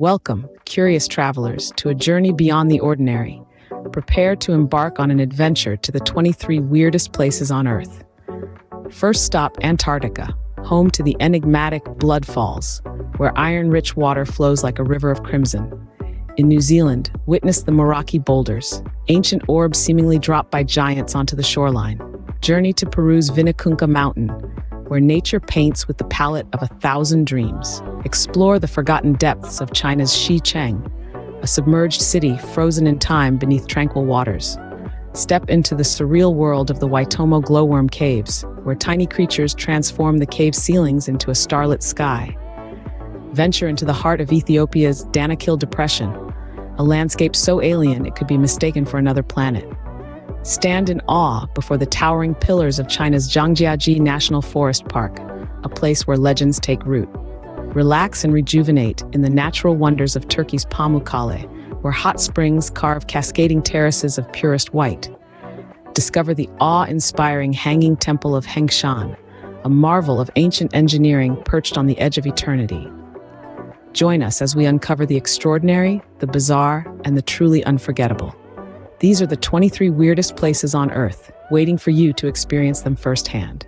Welcome, curious travelers, to a journey beyond the ordinary. Prepare to embark on an adventure to the 23 weirdest places on Earth. First stop, Antarctica, home to the enigmatic Blood Falls, where iron-rich water flows like a river of crimson. In New Zealand, witness the Meraki boulders, ancient orbs seemingly dropped by giants onto the shoreline. Journey to Peru's Vinicunca Mountain, where nature paints with the palette of 1,000 dreams. Explore the forgotten depths of China's Xicheng, a submerged city frozen in time beneath tranquil waters. Step into the surreal world of the Waitomo glowworm caves, where tiny creatures transform the cave ceilings into a starlit sky. Venture into the heart of Ethiopia's Danakil Depression, a landscape so alien it could be mistaken for another planet. Stand in awe before the towering pillars of China's Zhangjiajie National Forest Park, a place where legends take root. Relax and rejuvenate in the natural wonders of Turkey's Pamukkale, where hot springs carve cascading terraces of purest white. Discover the awe-inspiring Hanging Temple of Hengshan, a marvel of ancient engineering perched on the edge of eternity. Join us as we uncover the extraordinary, the bizarre, and the truly unforgettable. These are the 23 weirdest places on Earth, waiting for you to experience them firsthand.